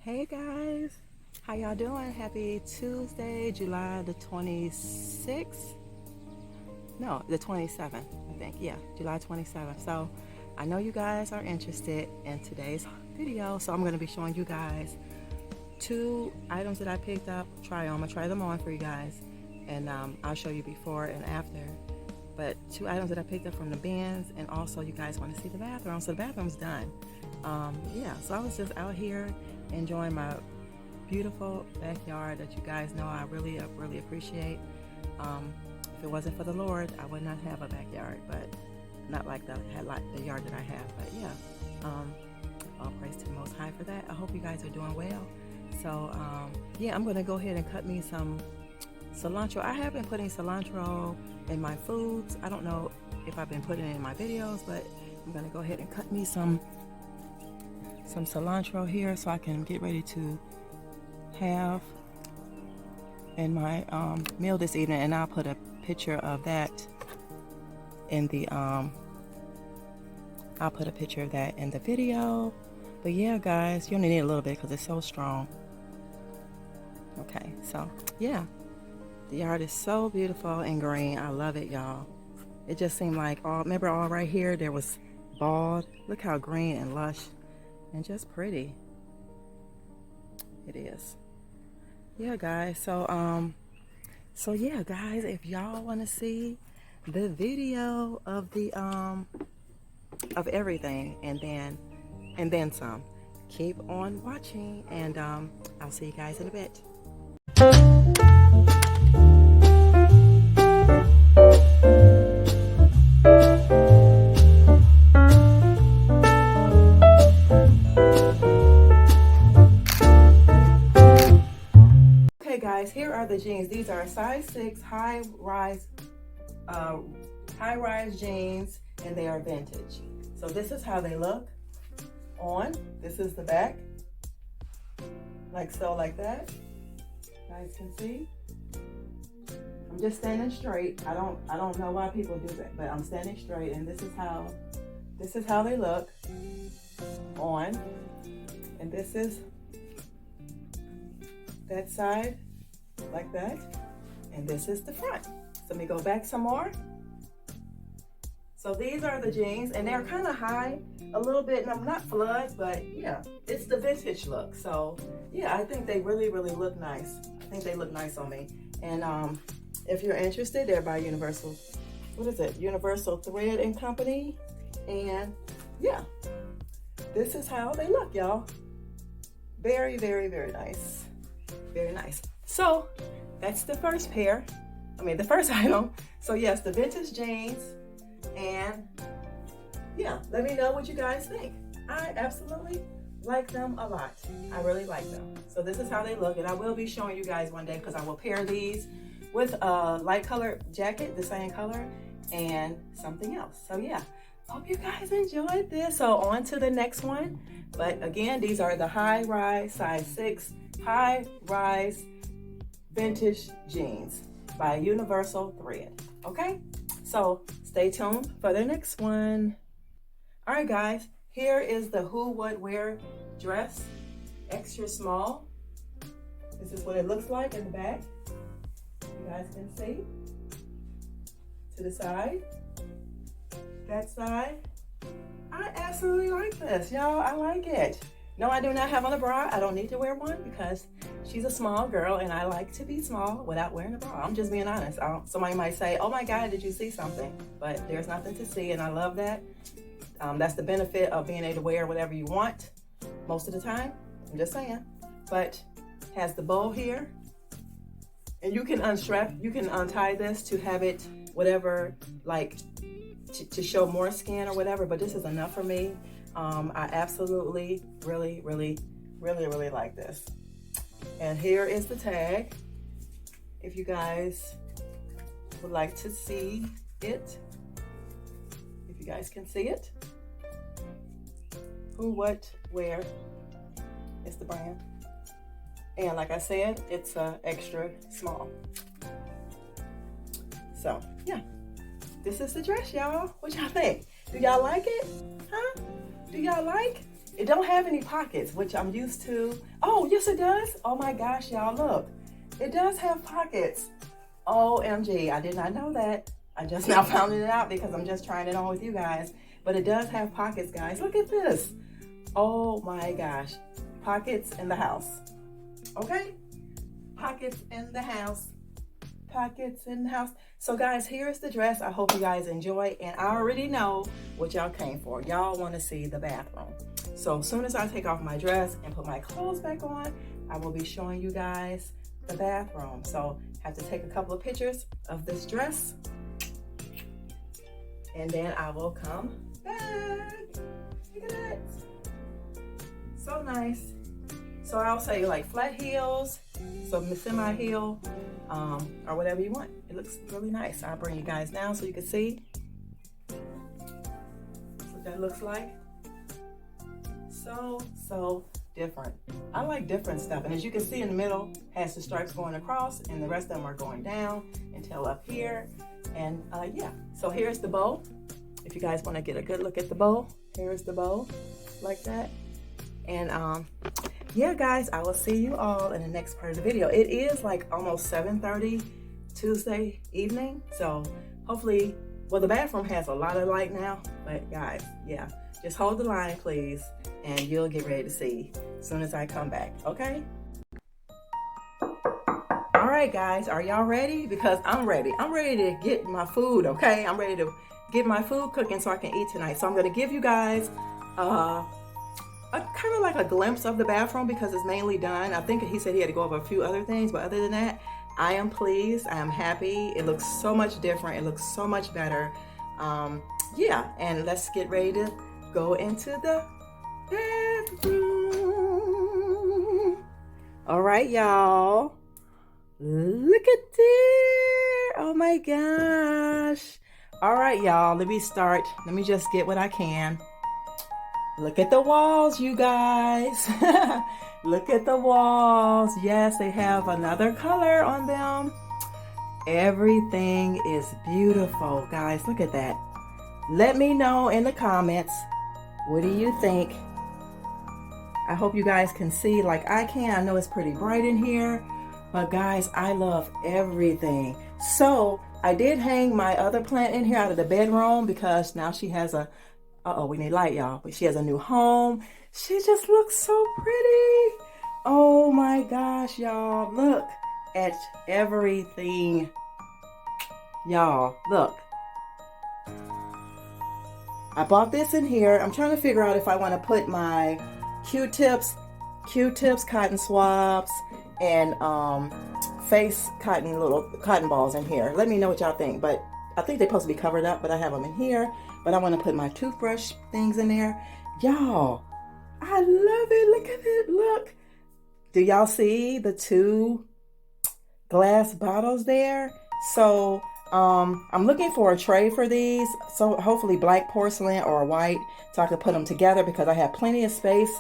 Hey guys, how y'all doing? Happy Tuesday, July the 26th. No, the 27th, I think. Yeah, July 27th. So I know you guys are interested in today's video, so I'm going to be showing you guys two items that I picked up. I'm going to try them on for you guys, and I'll show you before and after. But two items that I picked up from the bins, and also you guys want to see the bathroom. So the bathroom's done. Yeah, so I was just out here enjoying my beautiful backyard that you guys know I really appreciate. If it wasn't for the Lord, I would not have a backyard, but not like the yard that I have. But yeah, all praise to the Most High for that. I hope you guys are doing well. So yeah, I'm gonna go ahead and cut me some cilantro. I have been putting cilantro in my foods. I don't know if I've been putting it in my videos, but I'm gonna go ahead and cut me some cilantro here so I can get ready to have in my meal this evening, and I'll put a picture of that in the video. But yeah guys, you only need a little bit because it's so strong. Okay, so yeah, the yard is so beautiful and green. I love it, y'all. It just seemed like remember all right here there was bald. Look how green and lush and just pretty it is. Yeah guys, so yeah guys, if y'all want to see the video of the of everything and then some, keep on watching, and I'll see you guys in a bit. Guys, here are the jeans. These are size 6 high-rise jeans, and they are vintage. So this is how they look on. This is the back, like so, like that. You guys can see. I'm just standing straight. I don't know why people do that, but I'm standing straight, and this is how they look on. And this is that side, like that, and this is the front. So let me go back some more. So these are the jeans, and they're kind of high a little bit, and I'm not flood, but yeah, it's the vintage look. So yeah, I think they really look nice. I think they look nice on me. And if you're interested, they're by Universal, Universal Thread and Company. And yeah, this is how they look, y'all. Very nice. Very nice. So that's the first the first item. So yes, the vintage jeans, and yeah, let me know what you guys think. I absolutely like them a lot. I really like them. So this is how they look, and I will be showing you guys one day because I will pair these with a light colored jacket, the same color, and something else. So yeah, hope you guys enjoyed this. So on to the next one. But again, these are the high-rise size 6 high-rise vintage jeans by Universal Thread. Okay, so stay tuned for the next one. All right guys, here is the Who Would Wear dress, extra small. This is what it looks like in the back. You guys can see. To the side, that side. I absolutely like this, y'all. I like it. No, I do not have on a bra. I don't need to wear one because she's a small girl, and I like to be small without wearing a bra. I'm just being honest. Somebody might say, oh my God, did you see something? But there's nothing to see, and I love that. That's the benefit of being able to wear whatever you want most of the time. I'm just saying. But has the bow here, and you can untie this to have it whatever, like to show more skin or whatever, but this is enough for me. I absolutely really like this. And here is the tag, if you guys would like to see it, if you guys can see it. Who Would Wear is the brand, and like I said, it's extra small. So yeah, this is the dress, y'all. What y'all think? Do y'all like it? Huh? Do y'all like? It don't have any pockets, which I'm used to Oh, yes it does. Oh my gosh, y'all, look. It does have pockets. OMG, I did not know that. I just now found it out because I'm just trying it on with you guys. But it does have pockets, guys. Look at this. Oh my gosh. Pockets in the house. Okay? Pockets in the house. Pockets in the house. So guys, here's the dress. I hope you guys enjoy. And I already know what y'all came for. Y'all want to see the bathroom. So as soon as I take off my dress and put my clothes back on, I will be showing you guys the bathroom. So I have to take a couple of pictures of this dress. And then I will come back. Look at that. So nice. So I'll say like flat heels, some semi-heel, or whatever you want. It looks really nice. I'll bring you guys down so you can see. That's what that looks like. So different. I like different stuff. And as you can see in the middle, has the stripes going across and the rest of them are going down until up here. And yeah, so here's the bow. If you guys want to get a good look at the bow, here's the bow like that. And yeah, guys, I will see you all in the next part of the video. It is like almost 7:30 Tuesday evening. So hopefully, well, the bathroom has a lot of light now, but guys, yeah, just hold the line, please, and you'll get ready to see as soon as I come back, okay? All right, guys, are y'all ready? Because I'm ready. I'm ready to get my food, okay? I'm ready to get my food cooking so I can eat tonight. So I'm gonna give you guys a kind of like a glimpse of the bathroom because it's mainly done. I think he said he had to go over a few other things, but other than that, I am pleased. I am happy. It looks so much different. It looks so much better. Yeah, and let's get ready to go into the bathroom. All right, y'all. Look at there. Oh my gosh. All right, y'all, let me start. Let me just get what I can. Look at the walls, you guys. Look at the walls. Yes, they have another color on them. Everything is beautiful, guys. Look at that. Let me know in the comments, what do you think? I hope you guys can see like I can. I know it's pretty bright in here, but guys, I love everything. So I did hang my other plant in here out of the bedroom because now she has a, uh-oh, we need light, y'all. But she has a new home. She just looks so pretty. Oh my gosh, y'all. Look at everything. Y'all, look. I bought this in here. I'm trying to figure out if I want to put my Q-tips, cotton swabs, and face little cotton balls in here. Let me know what y'all think. But I think they're supposed to be covered up, but I have them in here. But I want to put my toothbrush things in there. Y'all, I love it. Look at it. Look. Do y'all see the two glass bottles there? So I'm looking for a tray for these. So hopefully black porcelain or white so I can put them together because I have plenty of space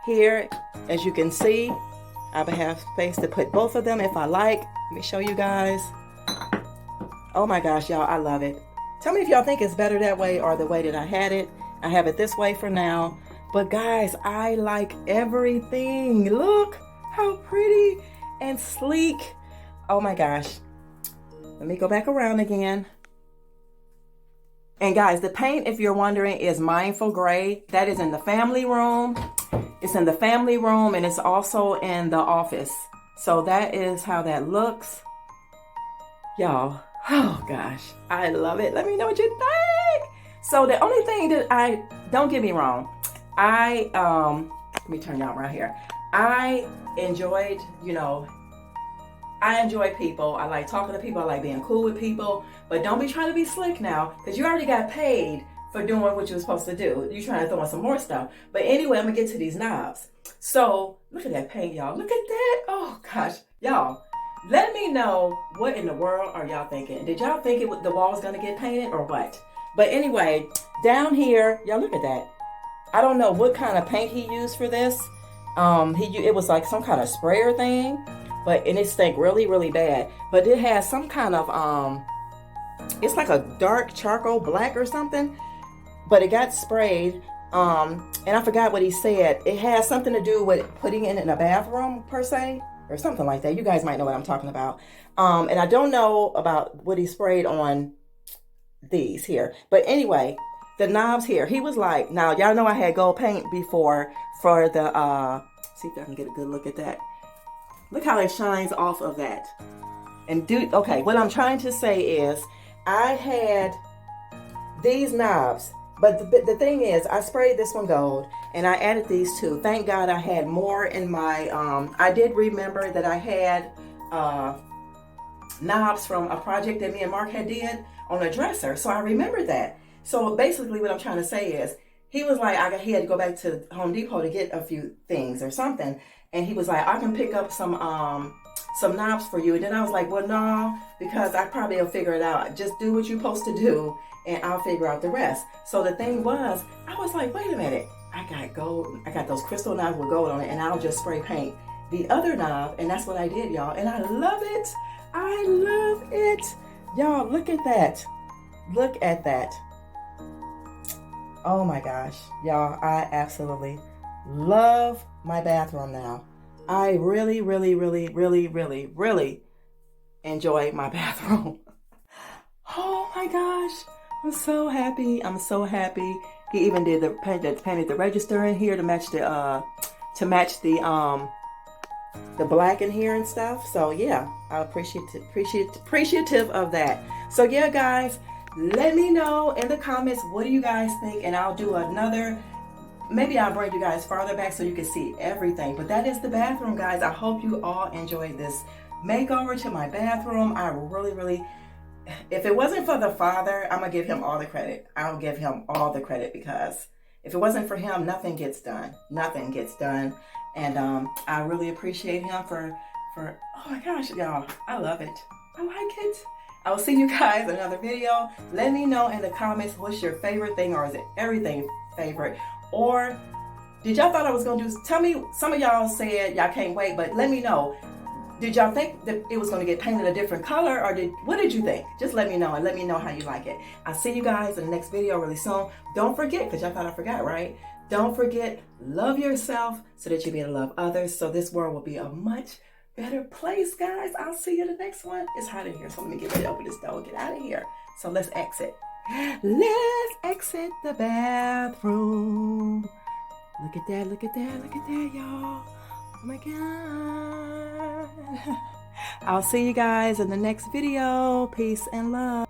here. As you can see, I have space to put both of them if I like. Let me show you guys. Oh my gosh, y'all, I love it. Tell me if y'all think it's better that way or the way that I had it. I have it this way for now. But guys, I like everything. Look how pretty and sleek. Oh my gosh. Let me go back around again. And guys, the paint, if you're wondering, is Mindful Gray. That is in the family room. It's in the family room and it's also in the office. So that is how that looks. Y'all. Oh gosh, I love it. Let me know what you think. So the only thing that don't get me wrong, let me turn y'all around here. I enjoyed, I enjoy people. I like talking to people. I like being cool with people. But don't be trying to be slick now because you already got paid for doing what you were supposed to do. You're trying to throw in some more stuff. But anyway, I'm going to get to these knobs. So look at that paint, y'all. Look at that. Oh gosh, y'all. Let me know what in the world are y'all thinking. Did y'all think the wall was going to get painted or what? But anyway, down here, y'all look at that. I don't know what kind of paint he used for this. It was like some kind of sprayer thing, and it stank really, really bad. But it has some kind of, it's like a dark charcoal black or something, but it got sprayed And I forgot what he said. It has something to do with putting it in a bathroom per se, or something like that. You guys might know what I'm talking about. And I don't know about what he sprayed on these here. But anyway, the knobs here, he was like, now y'all know I had gold paint before for the, see if I can get a good look at that. Look how it shines off of that. And okay, what I'm trying to say is I had these knobs, but the thing is I sprayed this one gold and I added these two. Thank God I had more in my, I did remember that I had knobs from a project that me and Mark had did on a dresser. So I remember that. So basically what I'm trying to say is he was like, he had to go back to Home Depot to get a few things or something. And he was like, I can pick up some knobs for you. And then I was like, well, no, because I probably will figure it out. Just do what you're supposed to do and I'll figure out the rest. So the thing was, I was like, wait a minute. I got gold. I got those crystal knobs with gold on it and I'll just spray paint the other knob. And that's what I did, y'all. And I love it. I love it. Y'all, look at that. Look at that. Oh my gosh. Y'all, I absolutely love my bathroom now. I really, really, really, really, really, really enjoy my bathroom. Oh my gosh. I'm so happy. I'm so happy. He even did painted the register in here to match the black in here and stuff. So yeah, I'm appreciative of that. So yeah, guys, let me know in the comments, what do you guys think? And I'll do another, maybe I'll bring you guys farther back so you can see everything. But that is the bathroom, guys. I hope you all enjoyed this makeover to my bathroom. I really, really, if it wasn't for the Father, I'm gonna give him all the credit. I'll give him all the credit, because if it wasn't for him, nothing gets done. Nothing gets done. And I really appreciate him for, oh my gosh, y'all, I love it. I like it. I will see you guys in another video. Let me know in the comments what's your favorite thing, or is it everything favorite? Or did y'all thought I was gonna do, tell me, some of y'all said y'all can't wait, but let me know. Did y'all think that it was gonna get painted a different color, or what did you think? Just let me know, and let me know how you like it. I'll see you guys in the next video really soon. Don't forget, because y'all thought I forgot, right? Don't forget, love yourself so that you'll be able to love others, so this world will be a much better place, guys. I'll see you in the next one. It's hot in here, so let me get ready to open this door and get out of here. So let's exit. Let's exit the bathroom. Look at that, look at that, look at that, y'all. Oh my God. I'll see you guys in the next video. Peace and love.